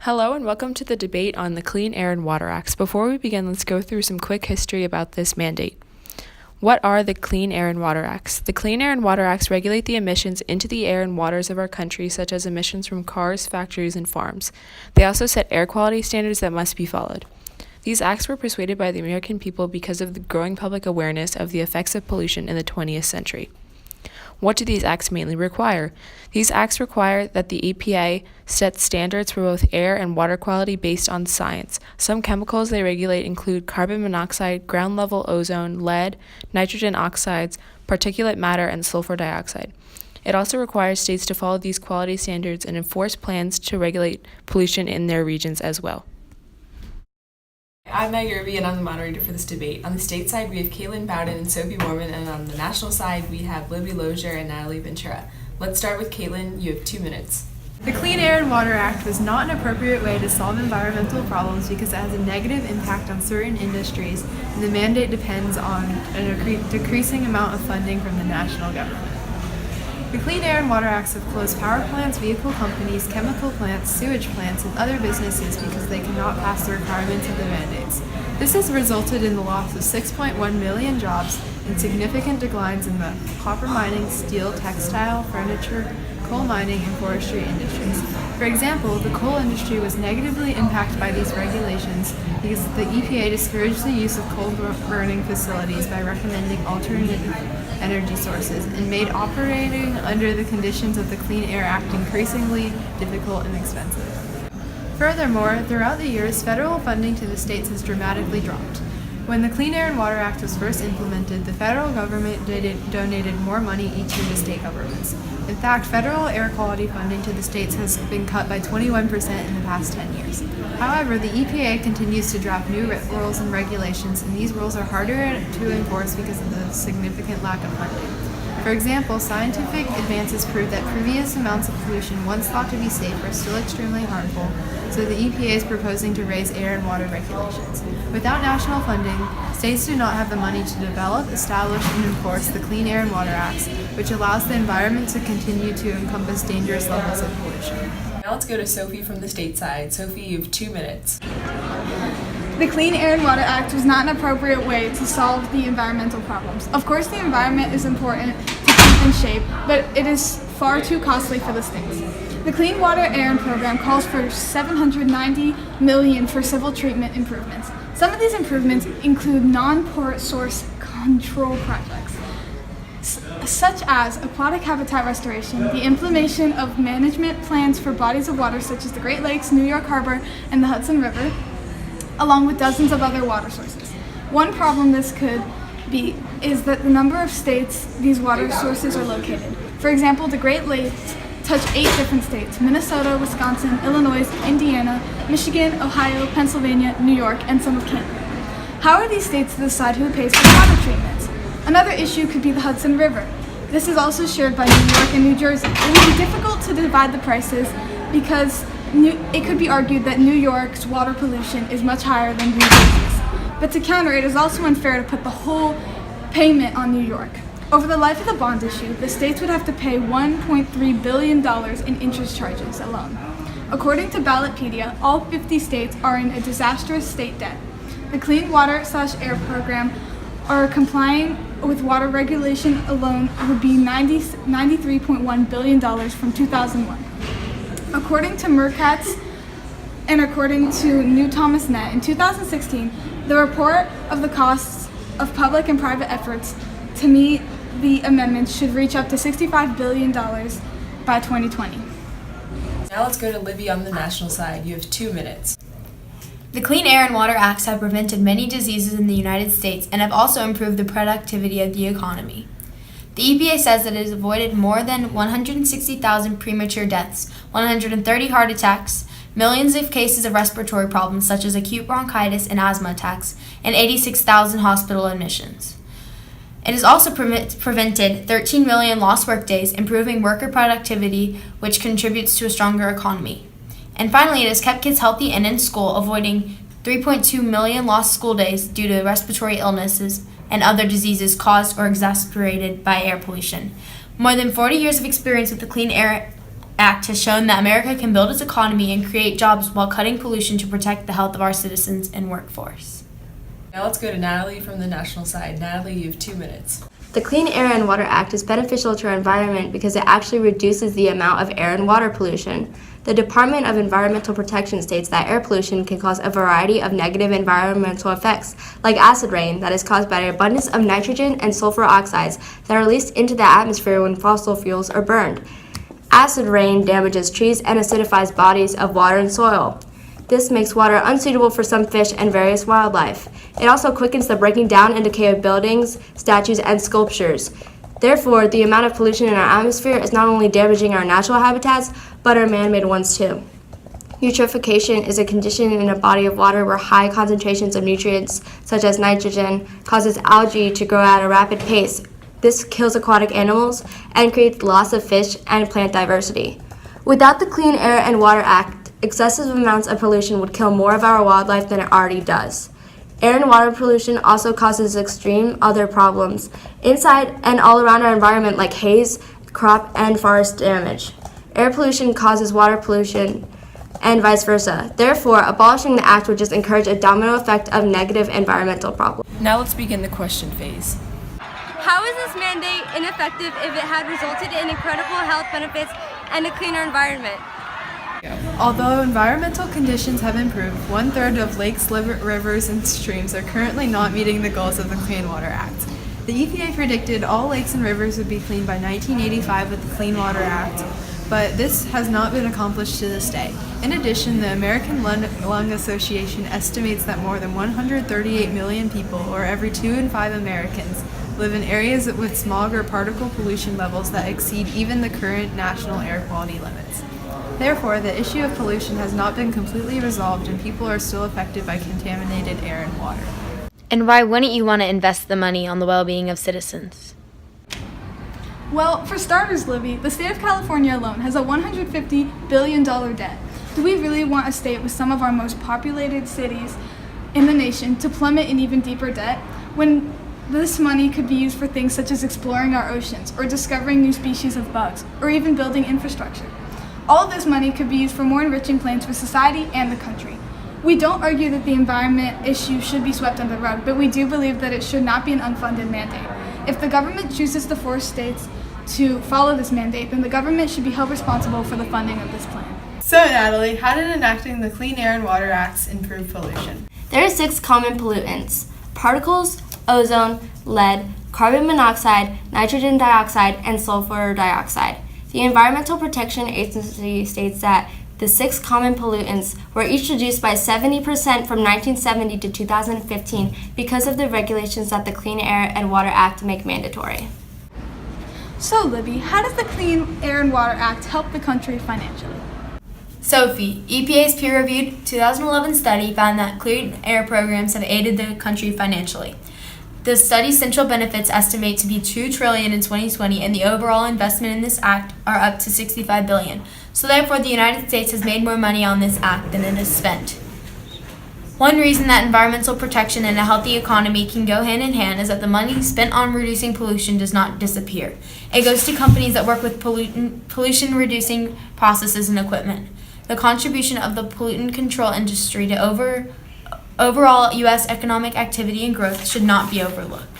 Hello and welcome to the debate on the Clean Air and Water Acts. Before we begin, let's go through some quick history about this mandate. What are the Clean Air and Water Acts? The Clean Air and Water Acts regulate the emissions into the air and waters of our country, such as emissions from cars, factories, and farms. They also set air quality standards that must be followed. These acts were persuaded by the American people because of the growing public awareness of the effects of pollution in the 20th century. What do these acts mainly require? These acts require that the EPA set standards for both air and water quality based on science. Some chemicals they regulate include carbon monoxide, ground-level ozone, lead, nitrogen oxides, particulate matter, and sulfur dioxide. It also requires states to follow these quality standards and enforce plans to regulate pollution in their regions as well. I'm Meg Irby, and I'm the moderator for this debate. On the state side, we have Caitlin Bowden and Sophie Mormon, and on the national side, we have Libby Lozier and Natalie Ventura. Let's start with Caitlin. You have 2 minutes. The Clean Air and Water Act was not an appropriate way to solve environmental problems because it has a negative impact on certain industries, and the mandate depends on a decreasing amount of funding from the national government. The Clean Air and Water Acts have closed power plants, vehicle companies, chemical plants, sewage plants, and other businesses because they cannot pass the requirements of the mandates. This has resulted in the loss of 6.1 million jobs and significant declines in the copper mining, steel, textile, furniture, coal mining, and forestry industries. For example, the coal industry was negatively impacted by these regulations because the EPA discouraged the use of coal burning facilities by recommending alternative energy sources and made operating under the conditions of the Clean Air Act increasingly difficult and expensive. Furthermore, throughout the years, federal funding to the states has dramatically dropped. When the Clean Air and Water Act was first implemented, the federal government donated more money each year to state governments. In fact, federal air quality funding to the states has been cut by 21% in the past 10 years. However, the EPA continues to draft new rules and regulations, and these rules are harder to enforce because of the significant lack of funding. For example, scientific advances prove that previous amounts of pollution once thought to be safe are still extremely harmful, so the EPA is proposing to raise air and water regulations. Without national funding, states do not have the money to develop, establish, and enforce the Clean Air and Water Acts, which allows the environment to continue to encompass dangerous levels of pollution. Now let's go to Sophie from the state side. Sophie, you have 2 minutes. The Clean Air and Water Act was not an appropriate way to solve the environmental problems. Of course, the environment is important to keep in shape, but it is far too costly for the states. The Clean Water Air Program calls for $790 million for civil treatment improvements. Some of these improvements include non-port source control projects, such as aquatic habitat restoration, the implementation of management plans for bodies of water such as the Great Lakes, New York Harbor, and the Hudson River, along with dozens of other water sources. One problem this could be is that the number of states these water sources are located. For example, the Great Lakes touch 8 different states: Minnesota, Wisconsin, Illinois, Indiana, Michigan, Ohio, Pennsylvania, New York, and some of Canada. How are these states to decide who pays for water treatments? Another issue could be the Hudson River. This is also shared by New York and New Jersey. It would be difficult to divide the prices because it could be argued that New York's water pollution is much higher than New Jersey's. But to counter it is also unfair to put the whole payment on New York. Over the life of the bond issue, the states would have to pay $1.3 billion in interest charges alone. According to Ballotpedia, all 50 states are in a disastrous state debt. The Clean Water/Air Program or complying with water regulation alone would be $93.1 billion from 2001. According to Mercatz and according to New Thomas Net, in 2016, the report of the costs of public and private efforts to meet the amendments should reach up to $65 billion by 2020. Now let's go to Libby on the national side. You have 2 minutes. The Clean Air and Water Acts have prevented many diseases in the United States and have also improved the productivity of the economy. The EPA says that it has avoided more than 160,000 premature deaths, 130 heart attacks, millions of cases of respiratory problems such as acute bronchitis and asthma attacks, and 86,000 hospital admissions. It has also prevented 13 million lost workdays, improving worker productivity, which contributes to a stronger economy. And finally, it has kept kids healthy and in school, avoiding 3.2 million lost school days due to respiratory illnesses and other diseases caused or exacerbated by air pollution. More than 40 years of experience with the Clean Air Act has shown that America can build its economy and create jobs while cutting pollution to protect the health of our citizens and workforce. Now let's go to Natalie from the national side. Natalie, you have 2 minutes. The Clean Air and Water Act is beneficial to our environment because it actually reduces the amount of air and water pollution. The Department of Environmental Protection states that air pollution can cause a variety of negative environmental effects, like acid rain that is caused by an abundance of nitrogen and sulfur oxides that are released into the atmosphere when fossil fuels are burned. Acid rain damages trees and acidifies bodies of water and soil. This makes water unsuitable for some fish and various wildlife. It also quickens the breaking down and decay of buildings, statues, and sculptures. Therefore, the amount of pollution in our atmosphere is not only damaging our natural habitats, but our man-made ones too. Eutrophication is a condition in a body of water where high concentrations of nutrients, such as nitrogen, causes algae to grow at a rapid pace. This kills aquatic animals and creates loss of fish and plant diversity. Without the Clean Air and Water Act, excessive amounts of pollution would kill more of our wildlife than it already does. Air and water pollution also causes extreme other problems inside and all around our environment, like haze, crop, and forest damage. Air pollution causes water pollution and vice versa. Therefore, abolishing the act would just encourage a domino effect of negative environmental problems. Now let's begin the question phase. How is this mandate ineffective if it had resulted in incredible health benefits and a cleaner environment? Although environmental conditions have improved, 1/3 of lakes, rivers, and streams are currently not meeting the goals of the Clean Water Act. The EPA predicted all lakes and rivers would be clean by 1985 with the Clean Water Act, but this has not been accomplished to this day. In addition, the American Lung Association estimates that more than 138 million people, or every 2 in 5 Americans, live in areas with smog or particle pollution levels that exceed even the current national air quality limits. Therefore, the issue of pollution has not been completely resolved and people are still affected by contaminated air and water. And why wouldn't you want to invest the money on the well-being of citizens? Well, for starters, Libby, the state of California alone has a $150 billion debt. Do we really want a state with some of our most populated cities in the nation to plummet in even deeper debt when this money could be used for things such as exploring our oceans or discovering new species of bugs or even building infrastructure? All of this money could be used for more enriching plans for society and the country. We don't argue that the environment issue should be swept under the rug, but we do believe that it should not be an unfunded mandate. If the government chooses to force states to follow this mandate, then the government should be held responsible for the funding of this plan. So, Natalie, how did enacting the Clean Air and Water Acts improve pollution? There are 6 common pollutants: particles, ozone, lead, carbon monoxide, nitrogen dioxide, and sulfur dioxide. The Environmental Protection Agency states that the 6 common pollutants were each reduced by 70% from 1970 to 2015 because of the regulations that the Clean Air and Water Act make mandatory. So, Libby, how does the Clean Air and Water Act help the country financially? Sophie, EPA's peer-reviewed 2011 study found that clean air programs have aided the country financially. The study's central benefits estimate to be $2 trillion in 2020, and the overall investment in this act are up to $65 billion. So therefore, the United States has made more money on this act than it has spent. One reason that environmental protection and a healthy economy can go hand in hand is that the money spent on reducing pollution does not disappear. It goes to companies that work with pollution-reducing processes and equipment. The contribution of the pollutant control industry to overall U.S. economic activity and growth should not be overlooked.